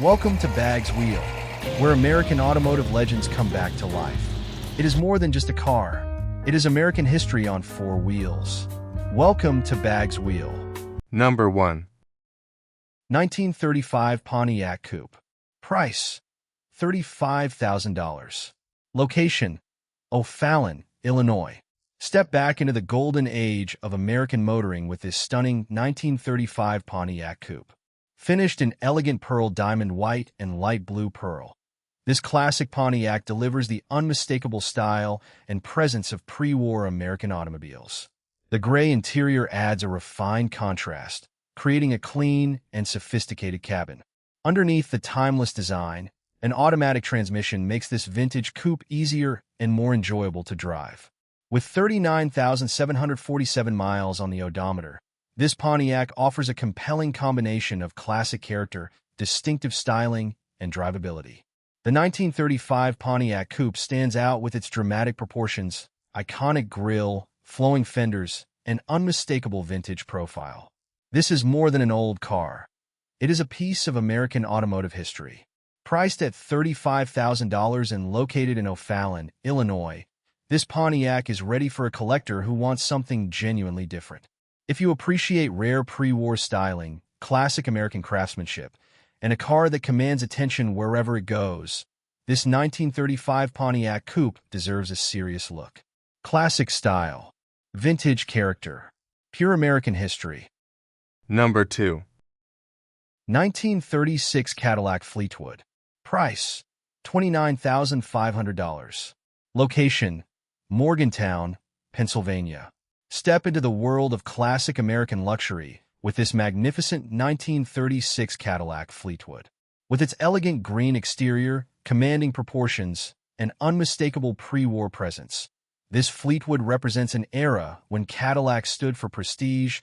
Welcome to Bag's Wheel, where American automotive legends come back to life. It is more than just a car. It is American history on four wheels. Welcome to Bag's Wheel. Number 1. 1935 Pontiac Coupe. Price: $35,000. Location: O'Fallon, Illinois. Step back into the golden age of American motoring with this stunning 1935 Pontiac Coupe. Finished in elegant pearl diamond white and light blue pearl, this classic Pontiac delivers the unmistakable style and presence of pre-war American automobiles. The gray interior adds a refined contrast, creating a clean and sophisticated cabin. Underneath the timeless design, an automatic transmission makes this vintage coupe easier and more enjoyable to drive. With 39,747 miles on the odometer, this Pontiac offers a compelling combination of classic character, distinctive styling, and drivability. The 1935 Pontiac Coupe stands out with its dramatic proportions, iconic grille, flowing fenders, and unmistakable vintage profile. This is more than an old car. It is a piece of American automotive history. Priced at $35,000 and located in O'Fallon, Illinois, this Pontiac is ready for a collector who wants something genuinely different. If you appreciate rare pre-war styling, classic American craftsmanship, and a car that commands attention wherever it goes, this 1935 Pontiac Coupe deserves a serious look. Classic style, vintage character, pure American history. Number 2. 1936 Cadillac Fleetwood. Price: $29,500. Location: Morgantown, Pennsylvania. Step into the world of classic American luxury with this magnificent 1936 Cadillac Fleetwood. With its elegant green exterior, commanding proportions, and unmistakable pre-war presence, this Fleetwood represents an era when Cadillac stood for prestige,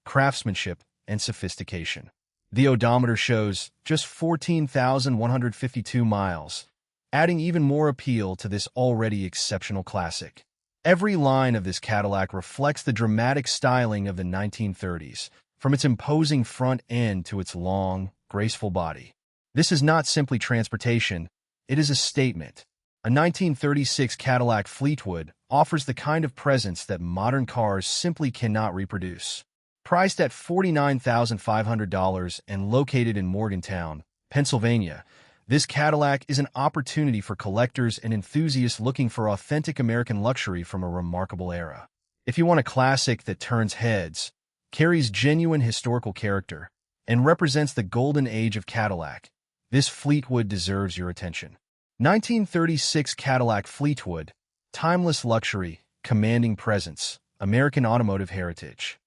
craftsmanship, and sophistication. The odometer shows just 14,152 miles, adding even more appeal to this already exceptional classic. Every line of this Cadillac reflects the dramatic styling of the 1930s, from its imposing front end to its long, graceful body. This is not simply transportation, it is a statement. A 1936 Cadillac Fleetwood offers the kind of presence that modern cars simply cannot reproduce. Priced at $49,500 and located in Morgantown, Pennsylvania, this Cadillac is an opportunity for collectors and enthusiasts looking for authentic American luxury from a remarkable era. If you want a classic that turns heads, carries genuine historical character, and represents the golden age of Cadillac, this Fleetwood deserves your attention. 1936 Cadillac Fleetwood, timeless luxury, commanding presence, American automotive heritage.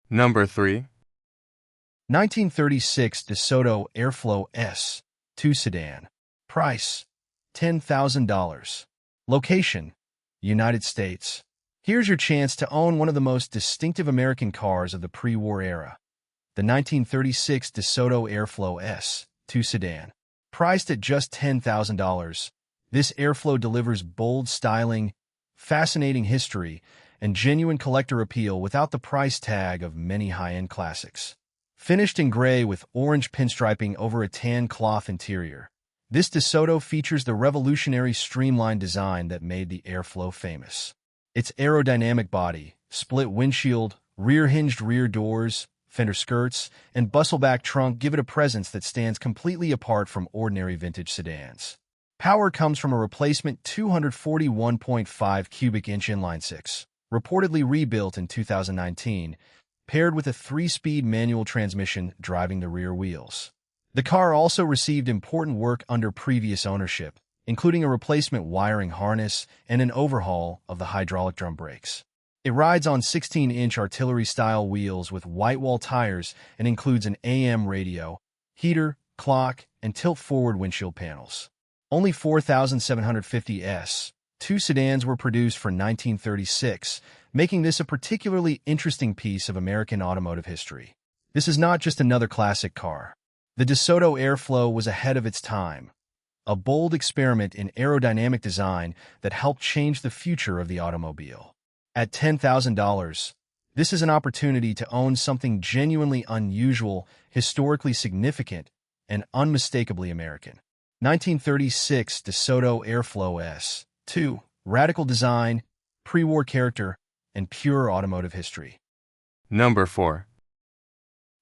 Number 3. 1936 DeSoto Airflow S. 2 sedan. Price: $10,000. Location: United States. Here's your chance to own one of the most distinctive American cars of the pre-war era. The 1936 DeSoto Airflow S. 2 sedan. Priced at just $10,000, this Airflow delivers bold styling, fascinating history, and genuine collector appeal without the price tag of many high-end classics. Finished in gray with orange pinstriping over a tan cloth interior, this DeSoto features the revolutionary streamlined design that made the Airflow famous. Its aerodynamic body, split windshield, rear-hinged rear doors, fender skirts, and bustleback trunk give it a presence that stands completely apart from ordinary vintage sedans. Power comes from a replacement 241.5 cubic inch inline-six, reportedly rebuilt in 2019, paired with a 3-speed manual transmission driving the rear wheels. The car also received important work under previous ownership, including a replacement wiring harness and an overhaul of the hydraulic drum brakes. It rides on 16-inch artillery-style wheels with white-wall tires and includes an AM radio, heater, clock, and tilt-forward windshield panels. Only 4,750 S2 sedans were produced for 1936, making this a particularly interesting piece of American automotive history. This is not just another classic car. The DeSoto Airflow was ahead of its time, a bold experiment in aerodynamic design that helped change the future of the automobile. At $10,000, this is an opportunity to own something genuinely unusual, historically significant, and unmistakably American. 1936 DeSoto Airflow S. 2. Radical design, pre-war character, and pure automotive history. Number 4.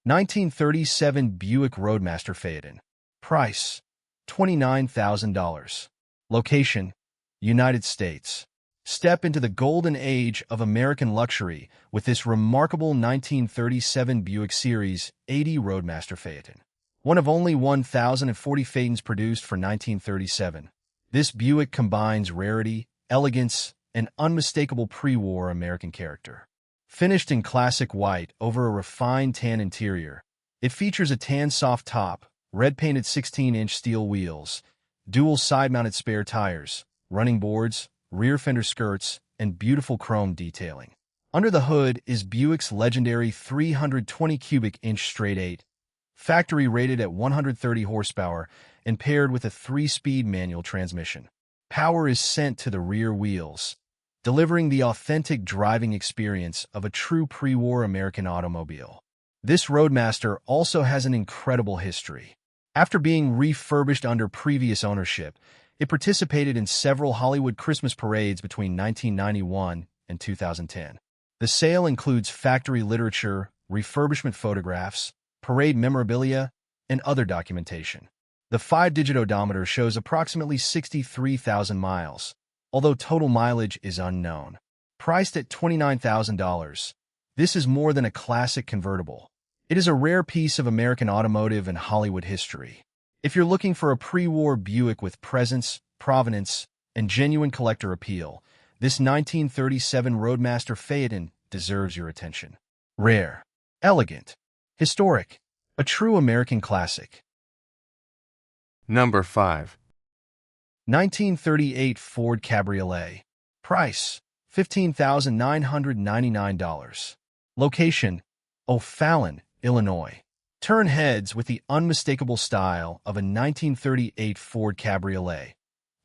1937 Buick Roadmaster Phaeton. Price, $29,000. Location, United States. Step into the golden age of American luxury with this remarkable 1937 Buick Series 80 Roadmaster Phaeton. One of only 1,040 Phaetons produced for 1937, this Buick combines rarity, elegance, and unmistakable pre-war American character. Finished in classic white over a refined tan interior, it features a tan soft top, red-painted 16-inch steel wheels, dual side-mounted spare tires, running boards, rear fender skirts, and beautiful chrome detailing. Under the hood is Buick's legendary 320 cubic inch straight 8, factory rated at 130 horsepower and paired with a 3-speed manual transmission. Power is sent to the rear wheels, delivering the authentic driving experience of a true pre-war American automobile. This Roadmaster also has an incredible history. After being refurbished under previous ownership, it participated in several Hollywood Christmas parades between 1991 and 2010. The sale includes factory literature, refurbishment photographs, parade memorabilia, and other documentation. The 5-digit odometer shows approximately 63,000 miles, although total mileage is unknown. Priced at $29,000, this is more than a classic convertible. It is a rare piece of American automotive and Hollywood history. If you're looking for a pre-war Buick with presence, provenance, and genuine collector appeal, this 1937 Roadmaster Phaeton deserves your attention. Rare, elegant, historic, a true American classic. Number 5. 1938 Ford Cabriolet. Price, $15,999. Location, O'Fallon, Illinois. Turn heads with the unmistakable style of a 1938 Ford Cabriolet,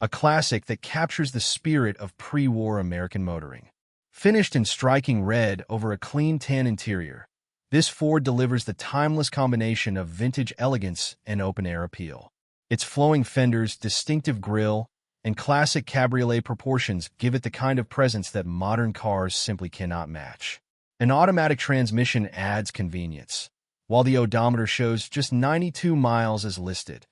a classic that captures the spirit of pre-war American motoring. Finished in striking red over a clean tan interior, this Ford delivers the timeless combination of vintage elegance and open-air appeal. Its flowing fenders, distinctive grille, and classic cabriolet proportions give it the kind of presence that modern cars simply cannot match. An automatic transmission adds convenience, while the odometer shows just 92 miles as listed,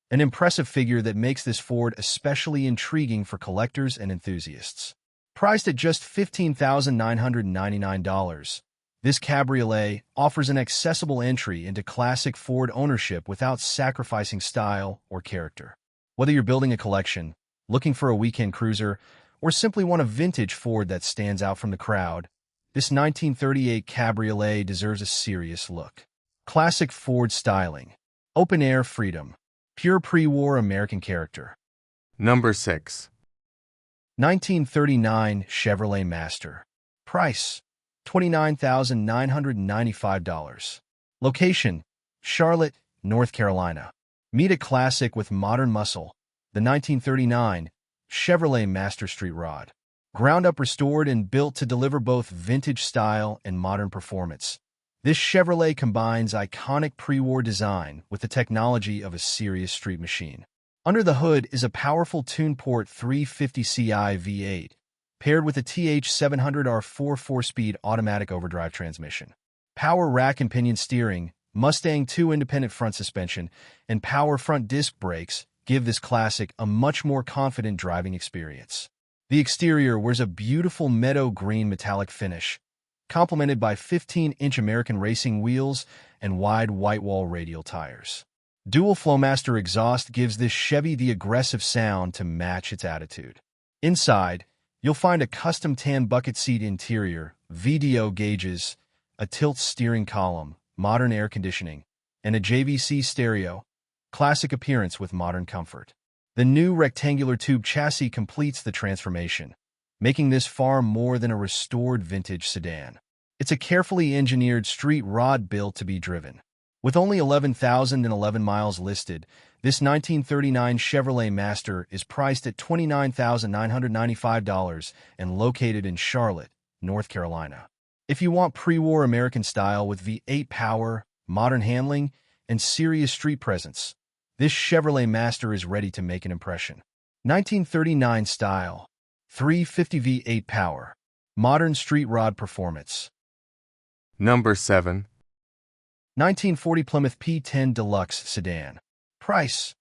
an impressive figure that makes this Ford especially intriguing for collectors and enthusiasts. Priced at just $15,999, this cabriolet offers an accessible entry into classic Ford ownership without sacrificing style or character. Whether you're building a collection, looking for a weekend cruiser, or simply want a vintage Ford that stands out from the crowd, this 1938 Cabriolet deserves a serious look. Classic Ford styling, open-air freedom, pure pre-war American character. Number 6. 1939 Chevrolet Master. Price, $29,995. Location, Charlotte, North Carolina. Meet a classic with modern muscle, the 1939 Chevrolet Master Street Rod. Ground up restored and built to deliver both vintage style and modern performance, this Chevrolet combines iconic pre-war design with the technology of a serious street machine. Under the hood is a powerful TunePort 350ci V8, paired with a TH700R4 4-speed automatic overdrive transmission. Power rack and pinion steering, Mustang 2 independent front suspension, and power front disc brakes give this classic a much more confident driving experience. The exterior wears a beautiful meadow green metallic finish, complemented by 15-inch American racing wheels and wide white-wall radial tires. Dual Flowmaster exhaust gives this Chevy the aggressive sound to match its attitude. Inside, you'll find a custom tan bucket seat interior, VDO gauges, a tilt steering column, modern air conditioning, and a JVC stereo, classic appearance with modern comfort. The new rectangular tube chassis completes the transformation, making this far more than a restored vintage sedan. It's a carefully engineered street rod built to be driven. With only 11,011 miles listed, this 1939 Chevrolet Master is priced at $29,995 and located in Charlotte, North Carolina. If you want pre-war American style with V8 power, modern handling, and serious street presence, this Chevrolet Master is ready to make an impression. 1939 style, 350 V8 power, modern street rod performance. Number 7. 1940 Plymouth P10 Deluxe sedan. Price,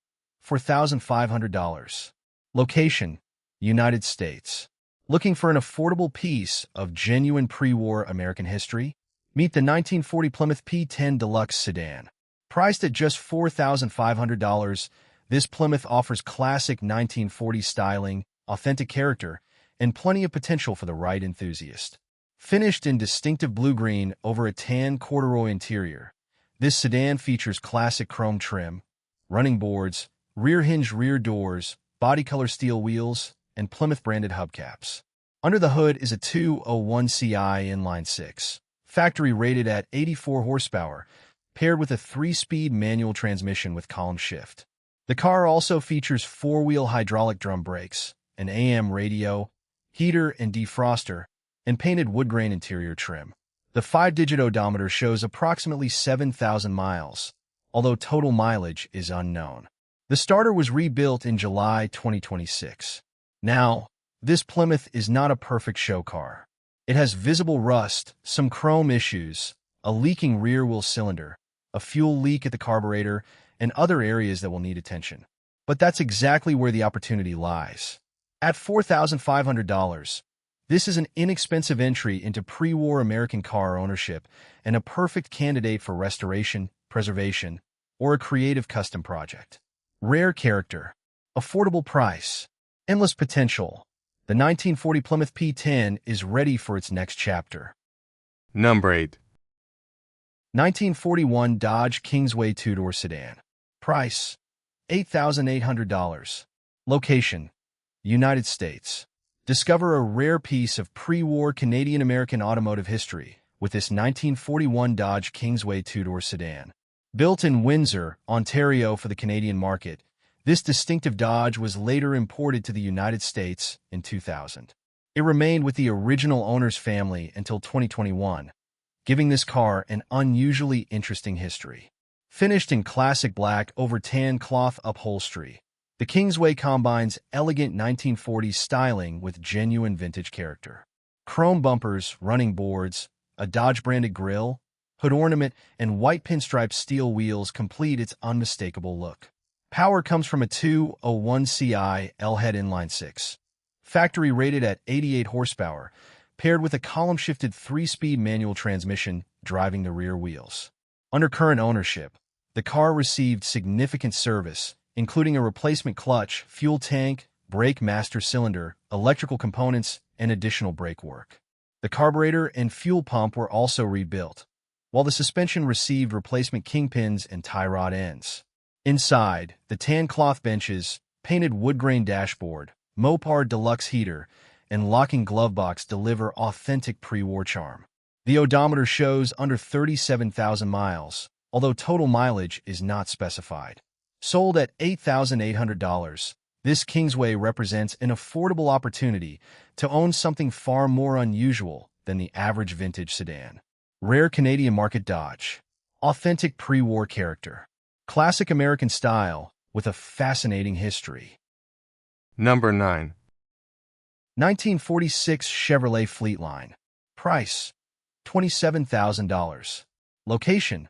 $4,500. Location, United States. Looking for an affordable piece of genuine pre-war American history? Meet the 1940 Plymouth P10 Deluxe sedan. Priced at just $4,500, this Plymouth offers classic 1940s styling, authentic character, and plenty of potential for the right enthusiast. Finished in distinctive blue-green over a tan corduroy interior, this sedan features classic chrome trim, running boards, rear-hinged rear doors, body-color steel wheels, and Plymouth-branded hubcaps. Under the hood is a 201 CI inline-six, factory rated at 84 horsepower, paired with a 3-speed manual transmission with column shift. The car also features 4-wheel hydraulic drum brakes, an AM radio, heater and defroster, and painted wood-grain interior trim. The 5-digit odometer shows approximately 7,000 miles, although total mileage is unknown. The starter was rebuilt in July 2026. Now, this Plymouth is not a perfect show car. It has visible rust, some chrome issues, a leaking rear-wheel cylinder, a fuel leak at the carburetor, and other areas that will need attention. But that's exactly where the opportunity lies. At $4,500, this is an inexpensive entry into pre-war American car ownership and a perfect candidate for restoration, preservation, or a creative custom project. Rare character, affordable price, endless potential. The 1940 Plymouth P10 is ready for its next chapter. Number 8. 1941 Dodge Kingsway two-door sedan. Price, $8,800. Location, United States. Discover a rare piece of pre-war Canadian-American automotive history with this 1941 Dodge Kingsway two-door sedan. Built in Windsor, Ontario for the Canadian market, this distinctive Dodge was later imported to the United States in 2000. It remained with the original owner's family until 2021, giving this car an unusually interesting history. Finished in classic black over tan cloth upholstery, the Kingsway combines elegant 1940s styling with genuine vintage character. Chrome bumpers, running boards, a Dodge-branded grille, hood ornament, and white pinstripe steel wheels complete its unmistakable look. Power comes from a 201 CI L-head inline-six, factory rated at 88 horsepower, paired with a column-shifted 3-speed manual transmission driving the rear wheels. Under current ownership, the car received significant service, including a replacement clutch, fuel tank, brake master cylinder, electrical components, and additional brake work. The carburetor and fuel pump were also rebuilt, while the suspension received replacement kingpins and tie rod ends. Inside, the tan cloth benches, painted wood-grain dashboard, Mopar Deluxe heater, and locking glove box deliver authentic pre-war charm. The odometer shows under 37,000 miles, although total mileage is not specified. Sold at $8,800, this Kingsway represents an affordable opportunity to own something far more unusual than the average vintage sedan. Rare Canadian market Dodge. Authentic pre-war character. Classic American style with a fascinating history. Number 9. 1946 Chevrolet Fleetline. Price, $27,000. Location,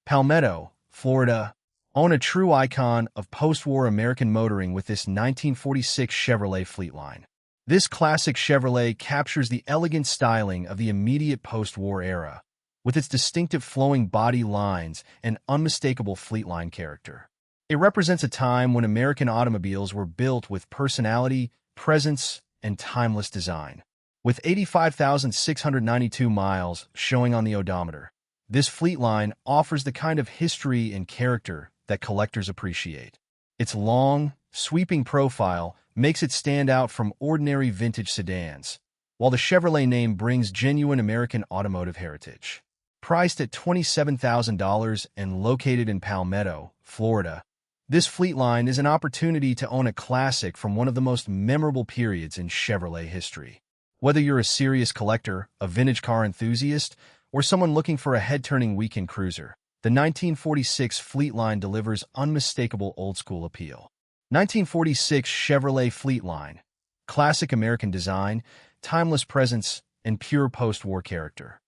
Palmetto, Florida. Own a true icon of post-war American motoring with this 1946 Chevrolet Fleetline. This classic Chevrolet captures the elegant styling of the immediate post-war era, with its distinctive flowing body lines and unmistakable Fleetline character. It represents a time when American automobiles were built with personality, presence, and timeless design. With 85,692 miles showing on the odometer, this Fleetline offers the kind of history and character that collectors appreciate. Its long, sweeping profile makes it stand out from ordinary vintage sedans, while the Chevrolet name brings genuine American automotive heritage. Priced at $27,000 and located in Palmetto, Florida, this Fleetline is an opportunity to own a classic from one of the most memorable periods in Chevrolet history. Whether you're a serious collector, a vintage car enthusiast, or someone looking for a head-turning weekend cruiser, The 1946 Fleetline delivers unmistakable old-school appeal. 1946 Chevrolet Fleetline, classic American design, timeless presence, and pure post-war character.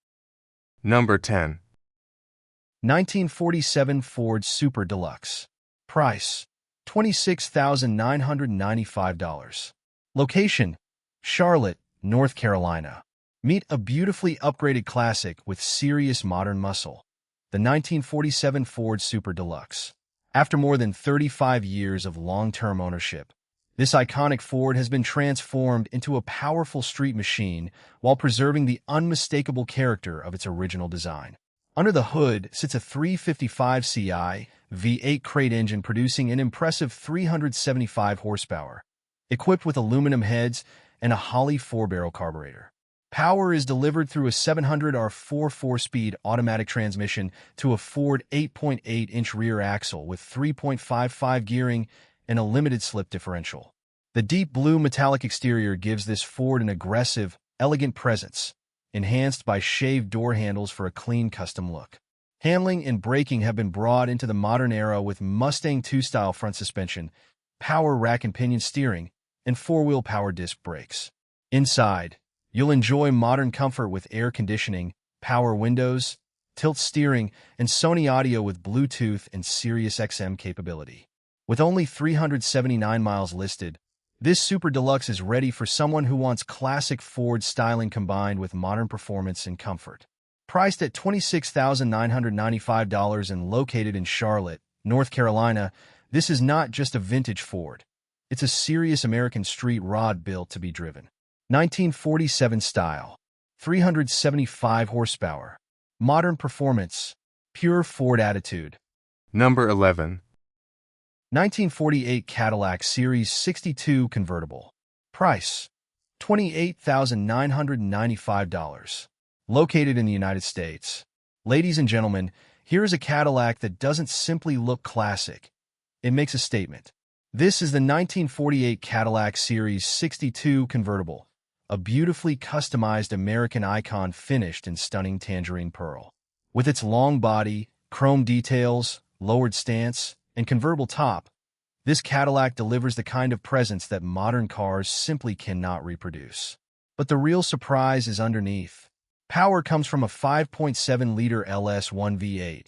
Number 10. 1947 Ford Super Deluxe. Price, $26,995. Location, Charlotte, North Carolina. Meet a beautifully upgraded classic with serious modern muscle. The 1947 Ford Super Deluxe. After more than 35 years of long-term ownership, this iconic Ford has been transformed into a powerful street machine while preserving the unmistakable character of its original design. Under the hood sits a 355 CI V8 crate engine producing an impressive 375 horsepower, equipped with aluminum heads and a Holley 4-barrel carburetor. Power is delivered through a 700R4 4-speed automatic transmission to a Ford 8.8-inch rear axle with 3.55 gearing and a limited slip differential. The deep blue metallic exterior gives this Ford an aggressive, elegant presence, enhanced by shaved door handles for a clean custom look. Handling and braking have been brought into the modern era with Mustang II-style front suspension, power rack and pinion steering, and 4-wheel power disc brakes. Inside, you'll enjoy modern comfort with air conditioning, power windows, tilt steering, and Sony audio with Bluetooth and Sirius XM capability. With only 379 miles listed, this Super Deluxe is ready for someone who wants classic Ford styling combined with modern performance and comfort. Priced at $26,995 and located in Charlotte, North Carolina, this is not just a vintage Ford. It's a serious American street rod built to be driven. 1947 style, 375 horsepower, modern performance, pure Ford attitude. Number 11. 1948 Cadillac Series 62 convertible. Price, $28,995. Located in the United States. Ladies and gentlemen, here is a Cadillac that doesn't simply look classic. It makes a statement. This is the 1948 Cadillac Series 62 convertible, a beautifully customized American icon finished in stunning tangerine pearl. With its long body, chrome details, lowered stance, and convertible top, this Cadillac delivers the kind of presence that modern cars simply cannot reproduce. But the real surprise is underneath. Power comes from a 5.7-liter LS1 V8,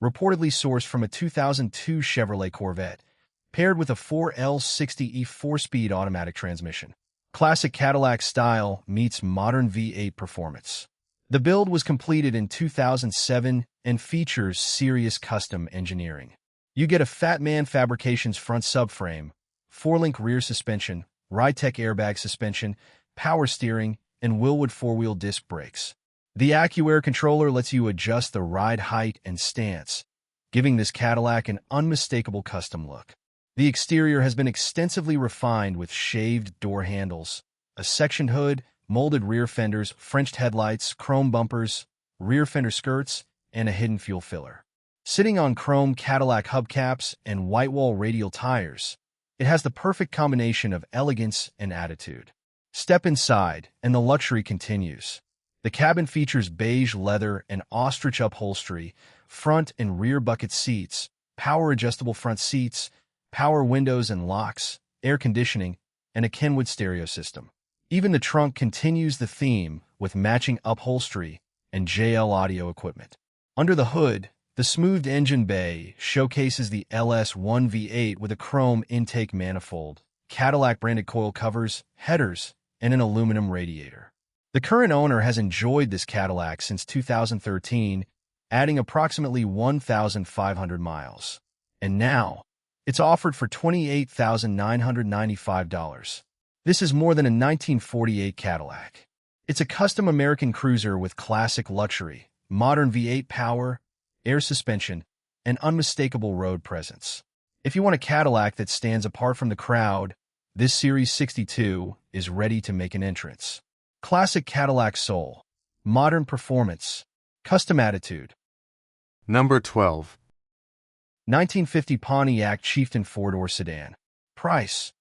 reportedly sourced from a 2002 Chevrolet Corvette, paired with a 4L60E 4-speed automatic transmission. Classic Cadillac style meets modern V8 performance. The build was completed in 2007 and features serious custom engineering. You get a Fat Man Fabrications front subframe, 4-link rear suspension, Ride-Tech airbag suspension, power steering, and Willwood 4-wheel disc brakes. The AccuAir controller lets you adjust the ride height and stance, giving this Cadillac an unmistakable custom look. The exterior has been extensively refined with shaved door handles, a sectioned hood, molded rear fenders, Frenched headlights, chrome bumpers, rear fender skirts, and a hidden fuel filler. Sitting on chrome Cadillac hubcaps and white-wall radial tires, it has the perfect combination of elegance and attitude. Step inside, and the luxury continues. The cabin features beige leather and ostrich upholstery, front and rear bucket seats, power-adjustable front seats, power windows and locks, air conditioning, and a Kenwood stereo system. Even the trunk continues the theme with matching upholstery and JL audio equipment. Under the hood, the smoothed engine bay showcases the LS1 V8 with a chrome intake manifold, Cadillac-branded coil covers, headers, and an aluminum radiator. The current owner has enjoyed this Cadillac since 2013, adding approximately 1,500 miles. And now, it's offered for $28,995. This is more than a 1948 Cadillac. It's a custom American cruiser with classic luxury, modern V8 power, air suspension, and unmistakable road presence. If you want a Cadillac that stands apart from the crowd, this Series 62 is ready to make an entrance. Classic Cadillac soul, modern performance, custom attitude. Number 12. 1950 Pontiac Chieftain 4-door sedan. Price,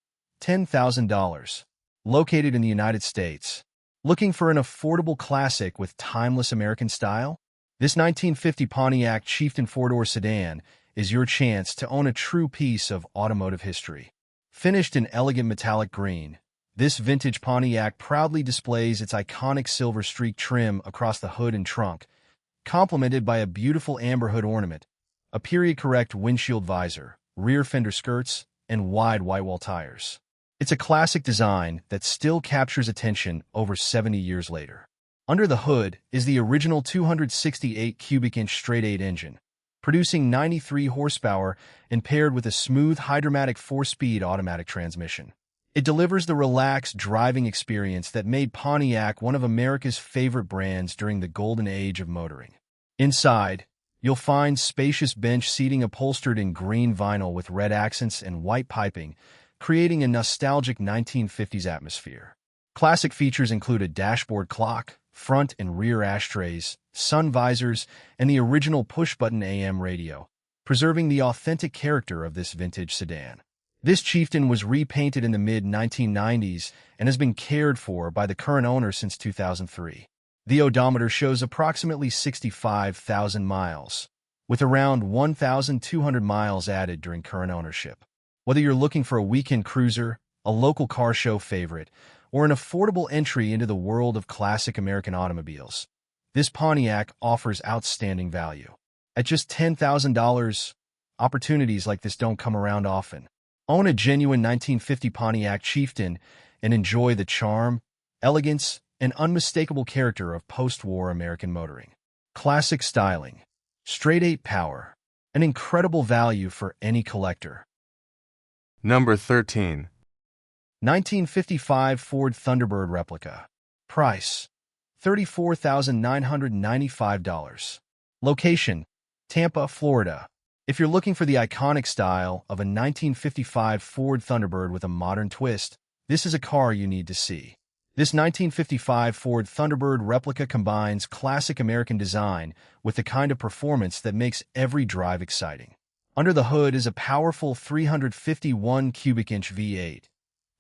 $10,000. Located in the United States. Looking for an affordable classic with timeless American style? This 1950 Pontiac Chieftain four-door sedan is your chance to own a true piece of automotive history. Finished in elegant metallic green, this vintage Pontiac proudly displays its iconic silver streak trim across the hood and trunk, complemented by a beautiful amber hood ornament, a period-correct windshield visor, rear fender skirts, and wide whitewall tires. It's a classic design that still captures attention over 70 years later. Under the hood is the original 268 cubic inch straight-eight engine, producing 93 horsepower and paired with a smooth hydromatic 4-speed automatic transmission. It delivers the relaxed driving experience that made Pontiac one of America's favorite brands during the golden age of motoring. Inside, you'll find spacious bench seating upholstered in green vinyl with red accents and white piping, creating a nostalgic 1950s atmosphere. Classic features include a dashboard clock, front and rear ashtrays, sun visors, and the original push-button AM radio, preserving the authentic character of this vintage sedan. This Chieftain was repainted in the mid-1990s and has been cared for by the current owner since 2003. The odometer shows approximately 65,000 miles, with around 1,200 miles added during current ownership. Whether you're looking for a weekend cruiser, a local car show favorite, or an affordable entry into the world of classic American automobiles, this Pontiac offers outstanding value. At just $10,000, opportunities like this don't come around often. Own a genuine 1950 Pontiac Chieftain and enjoy the charm, elegance, and unmistakable character of post-war American motoring. Classic styling, straight-eight power, an incredible value for any collector. Number 13. 1955 Ford Thunderbird replica. Price: $34,995. Location: Tampa, Florida. If you're looking for the iconic style of a 1955 Ford Thunderbird with a modern twist, this is a car you need to see. This 1955 Ford Thunderbird replica combines classic American design with the kind of performance that makes every drive exciting. Under the hood is a powerful 351 cubic inch V8,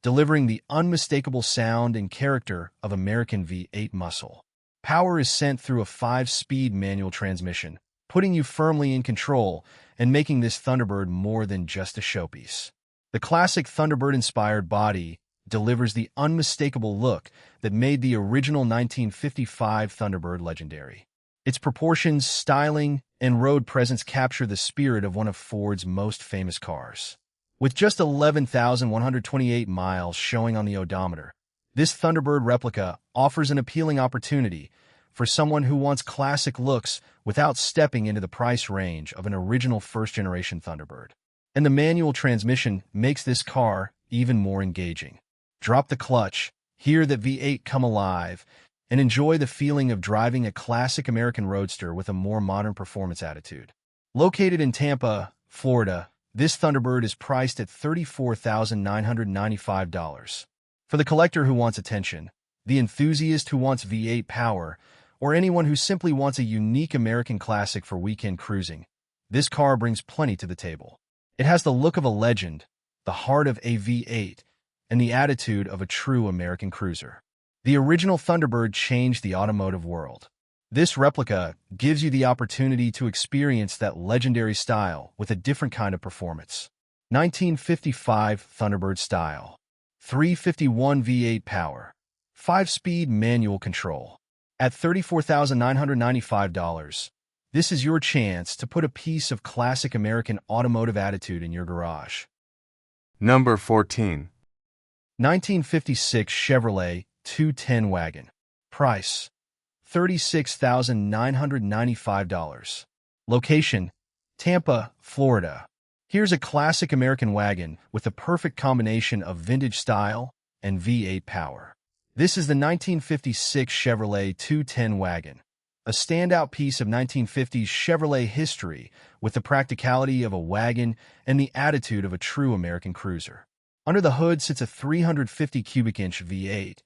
delivering the unmistakable sound and character of American V8 muscle. Power is sent through a 5-speed manual transmission, putting you firmly in control and making this Thunderbird more than just a showpiece. The classic Thunderbird-inspired body delivers the unmistakable look that made the original 1955 Thunderbird legendary. Its proportions, styling, and road presence capture the spirit of one of Ford's most famous cars. With just 11,128 miles showing on the odometer, this Thunderbird replica offers an appealing opportunity for someone who wants classic looks without stepping into the price range of an original first-generation Thunderbird. And the manual transmission makes this car even more engaging. Drop the clutch, hear that V8 come alive, and enjoy the feeling of driving a classic American roadster with a more modern performance attitude. Located in Tampa, Florida, this Thunderbird is priced at $34,995. For the collector who wants attention, the enthusiast who wants V8 power, or anyone who simply wants a unique American classic for weekend cruising, this car brings plenty to the table. It has the look of a legend, the heart of a V8, and the attitude of a true American cruiser. The original Thunderbird changed the automotive world. This replica gives you the opportunity to experience that legendary style with a different kind of performance. 1955 Thunderbird style. 351 V8 power. 5-speed manual control. At $34,995, this is your chance to put a piece of classic American automotive attitude in your garage. Number 14. 1956 Chevrolet 210 Wagon. Price: $36,995. Location: Tampa, Florida. Here's a classic American wagon with the perfect combination of vintage style and V8 power. This is the 1956 Chevrolet 210 Wagon, a standout piece of 1950s Chevrolet history with the practicality of a wagon and the attitude of a true American cruiser. Under the hood sits a 350 cubic inch V8,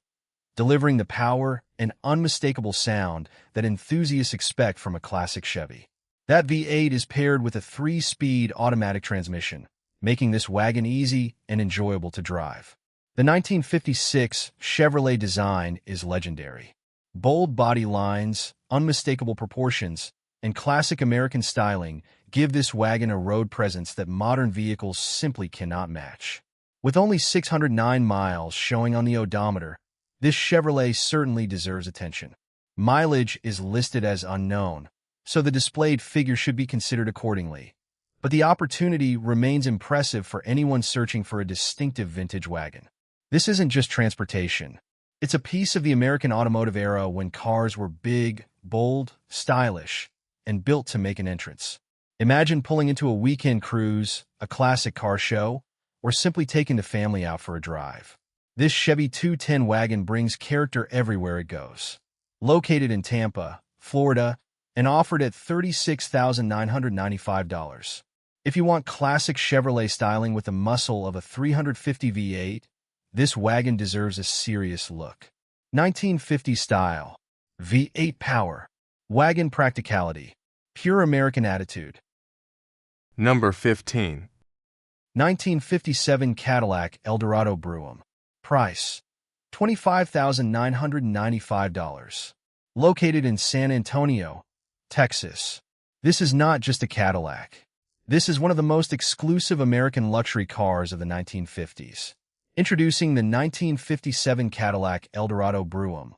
delivering the power and unmistakable sound that enthusiasts expect from a classic Chevy. That V8 is paired with a 3-speed automatic transmission, making this wagon easy and enjoyable to drive. The 1956 Chevrolet design is legendary. Bold body lines, unmistakable proportions, and classic American styling give this wagon a road presence that modern vehicles simply cannot match. With only 609 miles showing on the odometer, this Chevrolet certainly deserves attention. Mileage is listed as unknown, so the displayed figure should be considered accordingly. But the opportunity remains impressive for anyone searching for a distinctive vintage wagon. This isn't just transportation. It's a piece of the American automotive era when cars were big, bold, stylish, and built to make an entrance. Imagine pulling into a weekend cruise, a classic car show, or simply taking the family out for a drive. This Chevy 210 wagon brings character everywhere it goes. Located in Tampa, Florida, and offered at $36,995. If you want classic Chevrolet styling with the muscle of a 350 V8, this wagon deserves a serious look. 1950 style, V8 power, wagon practicality, pure American attitude. Number 15. 1957 Cadillac Eldorado Brougham. Price, $25,995. Located in San Antonio, Texas. This is not just a Cadillac. This is one of the most exclusive American luxury cars of the 1950s. Introducing the 1957 Cadillac Eldorado Brougham,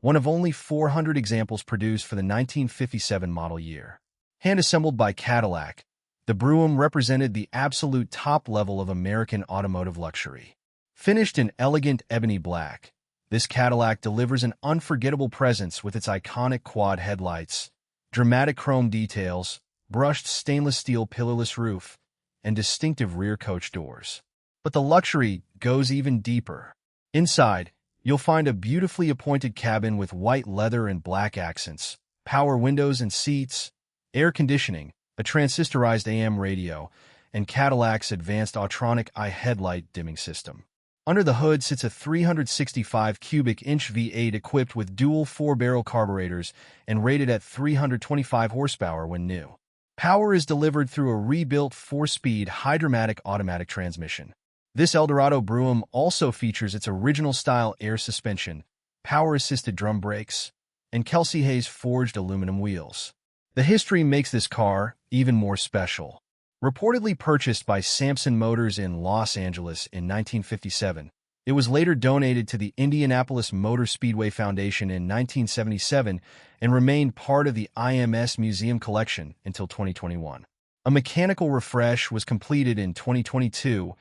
one of only 400 examples produced for the 1957 model year. Hand-assembled by Cadillac, the Brougham represented the absolute top level of American automotive luxury. Finished in elegant ebony black, this Cadillac delivers an unforgettable presence with its iconic quad headlights, dramatic chrome details, brushed stainless steel pillarless roof, and distinctive rear coach doors. But the luxury goes even deeper. Inside, you'll find a beautifully appointed cabin with white leather and black accents, power windows and seats, air conditioning, a transistorized AM radio, and Cadillac's advanced Autronic eye headlight dimming system. Under the hood sits a 365 cubic inch V8 equipped with dual 4-barrel carburetors and rated at 325 horsepower when new. Power is delivered through a rebuilt 4-speed Hydromatic automatic transmission. This Eldorado Brougham also features its original-style air suspension, power-assisted drum brakes, and Kelsey Hayes forged aluminum wheels. The history makes this car even more special. Reportedly purchased by Samson Motors in Los Angeles in 1957, it was later donated to the Indianapolis Motor Speedway Foundation in 1977 and remained part of the IMS Museum collection until 2021. A mechanical refresh was completed in 2022,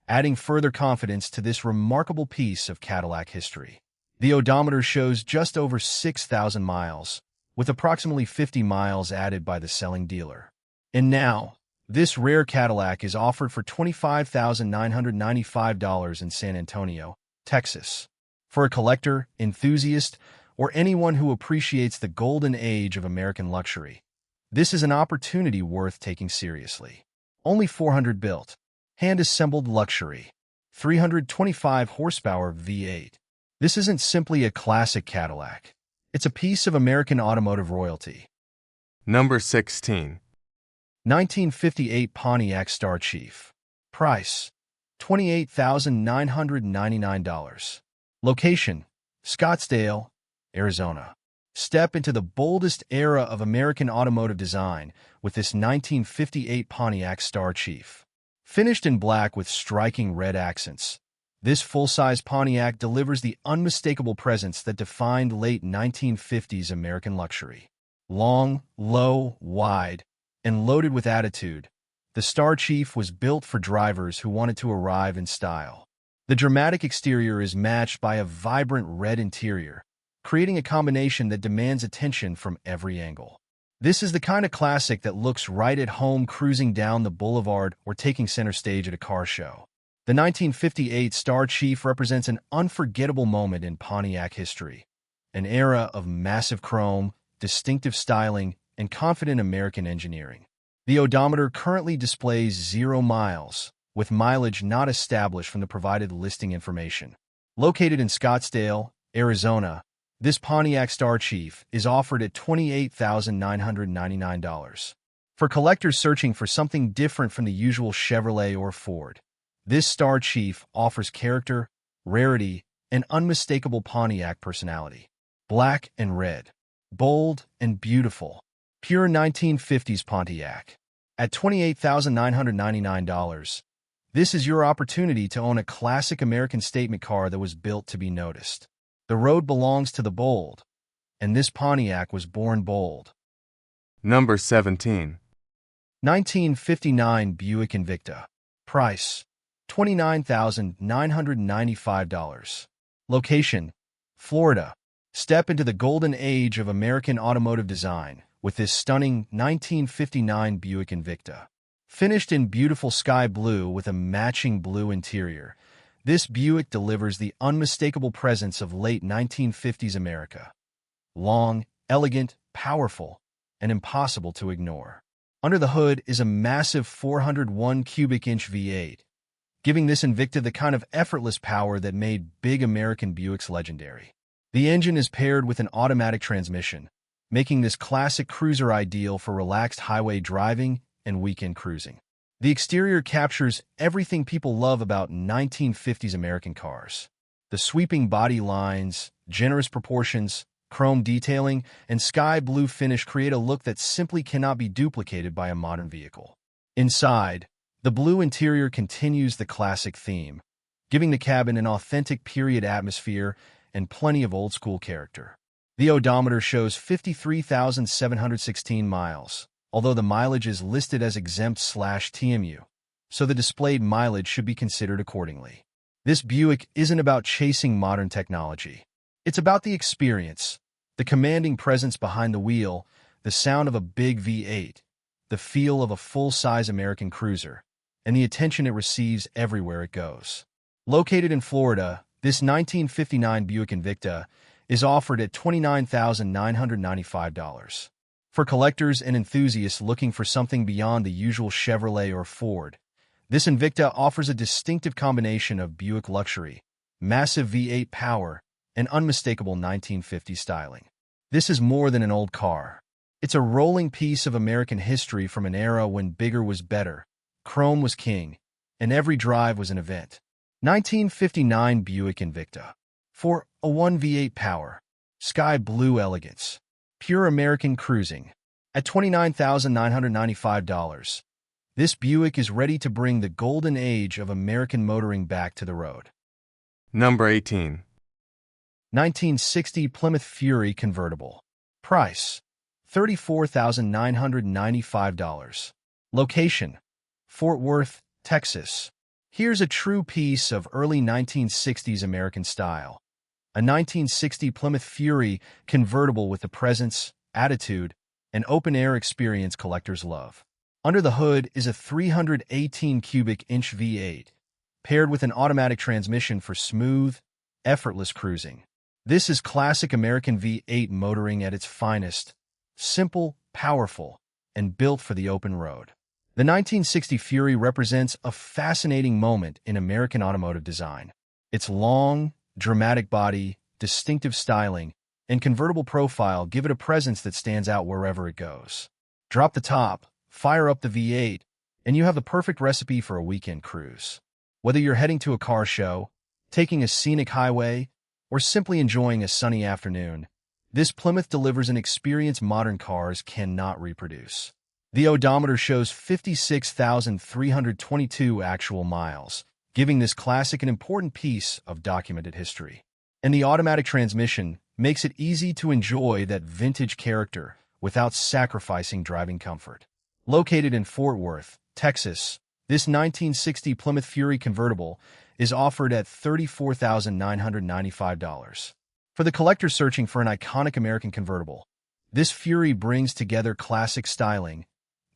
adding further confidence to this remarkable piece of Cadillac history. The odometer shows just over 6,000 miles, with approximately 50 miles added by the selling dealer. And now, this rare Cadillac is offered for $25,995 in San Antonio, Texas. For a collector, enthusiast, or anyone who appreciates the golden age of American luxury, this is an opportunity worth taking seriously. Only 400 built, hand-assembled luxury, 325 horsepower V8. This isn't simply a classic Cadillac. It's a piece of American automotive royalty. Number 16. 1958 Pontiac Star Chief. Price, $28,999. Location, Scottsdale, Arizona. Step into the boldest era of American automotive design with this 1958 Pontiac Star Chief. Finished in black with striking red accents, this full-size Pontiac delivers the unmistakable presence that defined late 1950s American luxury. Long, low, wide, and loaded with attitude, the Star Chief was built for drivers who wanted to arrive in style. The dramatic exterior is matched by a vibrant red interior, creating a combination that demands attention from every angle. This is the kind of classic that looks right at home cruising down the boulevard or taking center stage at a car show. The 1958 Star Chief represents an unforgettable moment in Pontiac history, an era of massive chrome, distinctive styling, and confident American engineering. The odometer currently displays 0 miles, with mileage not established from the provided listing information. Located in Scottsdale, Arizona, this Pontiac Star Chief is offered at $28,999. For collectors searching for something different from the usual Chevrolet or Ford, this Star Chief offers character, rarity, and unmistakable Pontiac personality. Black and red, bold and beautiful, Pure 1950s Pontiac. At $28,999, this is your opportunity to own a classic American statement car that was built to be noticed. The road belongs to the bold, and this Pontiac was born bold. Number 17. 1959 Buick Invicta. Price, $29,995. Location, Florida. Step into the golden age of American automotive design with this stunning 1959 Buick Invicta. Finished in beautiful sky blue with a matching blue interior, this Buick delivers the unmistakable presence of late 1950s America. Long, elegant, powerful, and impossible to ignore. Under the hood is a massive 401 cubic inch V8, giving this Invicta the kind of effortless power that made big American Buicks legendary. The engine is paired with an automatic transmission, making this classic cruiser ideal for relaxed highway driving and weekend cruising. The exterior captures everything people love about 1950s American cars. The sweeping body lines, generous proportions, chrome detailing, and sky blue finish create a look that simply cannot be duplicated by a modern vehicle. Inside, the blue interior continues the classic theme, giving the cabin an authentic period atmosphere and plenty of old-school character. The odometer shows 53,716 miles, although the mileage is listed as exempt/TMU, so the displayed mileage should be considered accordingly. This Buick isn't about chasing modern technology. It's about the experience, the commanding presence behind the wheel, the sound of a big V8, the feel of a full-size American cruiser, and the attention it receives everywhere it goes. Located in Florida, this 1959 Buick Invicta is offered at $29,995. For collectors and enthusiasts looking for something beyond the usual Chevrolet or Ford, this Invicta offers a distinctive combination of Buick luxury, massive V8 power, and unmistakable 1950s styling. This is more than an old car. It's a rolling piece of American history from an era when bigger was better, chrome was king, and every drive was an event. 1959 Buick Invicta. 401 V8 power, sky blue elegance, pure American cruising. At $29,995, this Buick is ready to bring the golden age of American motoring back to the road. Number 18. 1960 Plymouth Fury convertible. Price, $34,995. Location, Fort Worth, Texas. Here's a true piece of early 1960s American style. A 1960 Plymouth Fury convertible with the presence, attitude, and open-air experience collectors love. Under the hood is a 318 cubic inch V8, paired with an automatic transmission for smooth, effortless cruising. This is classic American V8 motoring at its finest, simple, powerful, and built for the open road. The 1960 Fury represents a fascinating moment in American automotive design. Its long, dramatic body, distinctive styling, and convertible profile give it a presence that stands out wherever it goes. Drop the top, fire up the V8, and you have the perfect recipe for a weekend cruise. Whether you're heading to a car show, taking a scenic highway, or simply enjoying a sunny afternoon, this Plymouth delivers an experience modern cars cannot reproduce. The odometer shows 56,322 actual miles, giving this classic an important piece of documented history. And the automatic transmission makes it easy to enjoy that vintage character without sacrificing driving comfort. Located in Fort Worth, Texas, this 1960 Plymouth Fury convertible is offered at $34,995. For the collector searching for an iconic American convertible, this Fury brings together classic styling,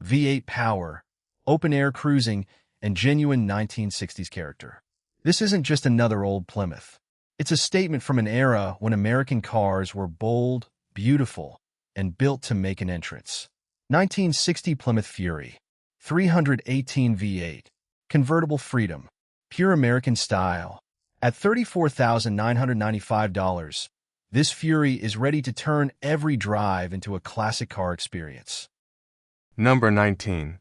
V8 power, open-air cruising, and genuine 1960s character. This isn't just another old Plymouth. It's a statement from an era when American cars were bold, beautiful, and built to make an entrance. 1960 Plymouth Fury, 318 V8, convertible freedom, pure American style. At $34,995, this Fury is ready to turn every drive into a classic car experience. Number 19.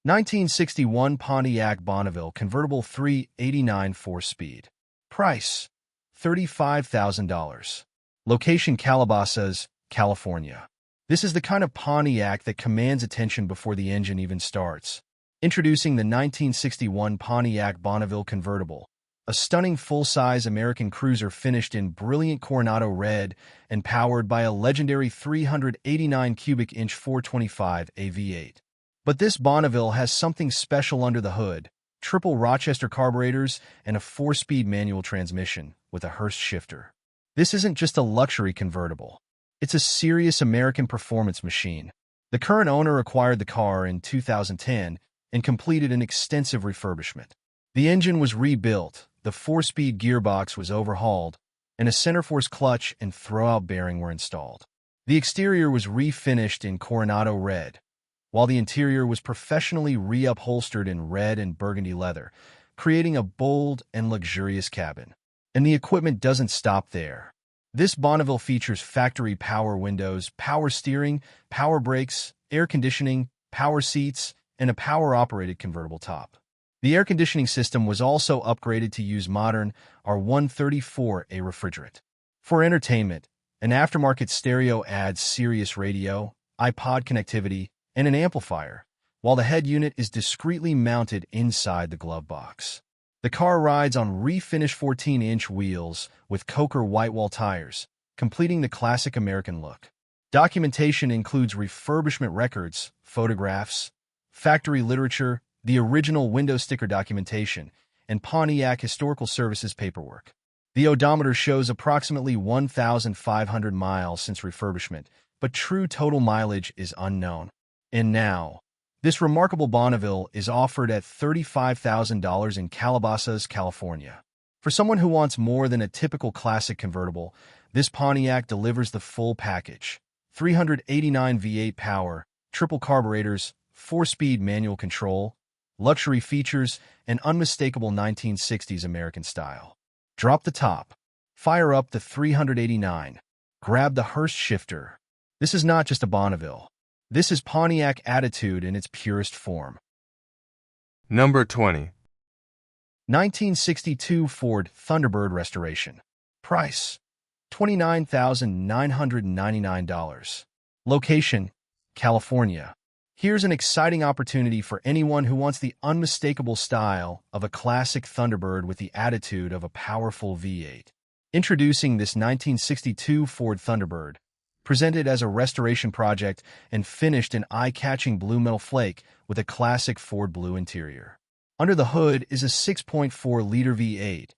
1961 Pontiac Bonneville convertible 389 4-speed. Price, $35,000. Location Calabasas, California. This is the kind of Pontiac that commands attention before the engine even starts. Introducing the 1961 Pontiac Bonneville convertible, a stunning full-size American cruiser finished in brilliant Coronado red and powered by a legendary 389 cubic inch 425 V8. But this Bonneville has something special under the hood: triple Rochester carburetors and a 4-speed manual transmission with a Hurst shifter. This isn't just a luxury convertible. It's a serious American performance machine. The current owner acquired the car in 2010 and completed an extensive refurbishment. The engine was rebuilt, the 4-speed gearbox was overhauled, and a center-force clutch and throwout bearing were installed. The exterior was refinished in Coronado red, while the interior was professionally reupholstered in red and burgundy leather, creating a bold and luxurious cabin. And the equipment doesn't stop there. This Bonneville features factory power windows, power steering, power brakes, air conditioning, power seats, and a power-operated convertible top. The air conditioning system was also upgraded to use modern R134A refrigerant. For entertainment, an aftermarket stereo adds Sirius radio, iPod connectivity, and an amplifier, while the head unit is discreetly mounted inside the glove box. The car rides on refinished 14-inch wheels with Coker whitewall tires, completing the classic American look. Documentation includes refurbishment records, photographs, factory literature, the original window sticker documentation, and Pontiac Historical Services paperwork. The odometer shows approximately 1,500 miles since refurbishment, but true total mileage is unknown. And now, this remarkable Bonneville is offered at $35,000 in Calabasas, California. For someone who wants more than a typical classic convertible, this Pontiac delivers the full package: 389 V8 power, triple carburetors, 4-speed manual control, luxury features, and unmistakable 1960s American style. Drop the top. Fire up the 389. Grab the Hurst shifter. This is not just a Bonneville. This is Pontiac attitude in its purest form. Number 20. 1962 Ford Thunderbird restoration. Price: $29,999. Location: California. Here's an exciting opportunity for anyone who wants the unmistakable style of a classic Thunderbird with the attitude of a powerful V8. Introducing this 1962 Ford Thunderbird, presented as a restoration project and finished in eye-catching blue metal flake with a classic Ford blue interior. Under the hood is a 6.4-liter V8,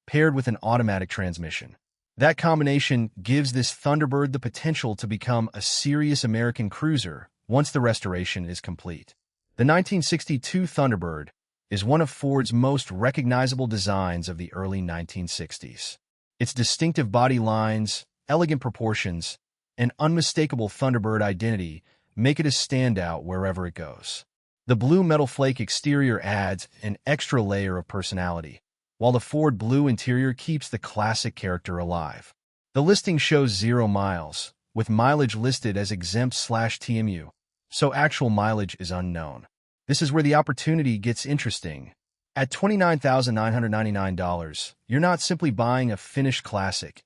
paired with an automatic transmission. That combination gives this Thunderbird the potential to become a serious American cruiser once the restoration is complete. The 1962 Thunderbird is one of Ford's most recognizable designs of the early 1960s. Its distinctive body lines, elegant proportions, and unmistakable Thunderbird identity make it a standout wherever it goes. The blue metal flake exterior adds an extra layer of personality, while the Ford blue interior keeps the classic character alive. The listing shows 0 miles, with mileage listed as exempt/TMU, so actual mileage is unknown. This is where the opportunity gets interesting. At $29,999, you're not simply buying a finished classic.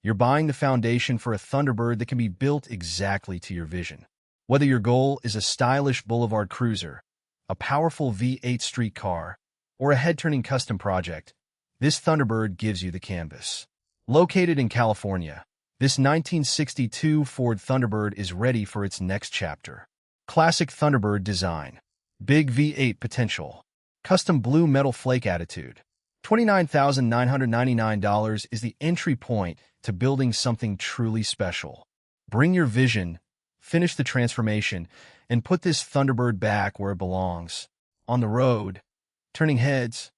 You're buying the foundation for a Thunderbird that can be built exactly to your vision. Whether your goal is a stylish boulevard cruiser, a powerful V8 street car, or a head-turning custom project, this Thunderbird gives you the canvas. Located in California, this 1962 Ford Thunderbird is ready for its next chapter. Classic Thunderbird design. Big V8 potential. Custom blue metal flake attitude. $29,999 is the entry point to building something truly special. Bring your vision, finish the transformation, and put this Thunderbird back where it belongs. On the road, turning heads,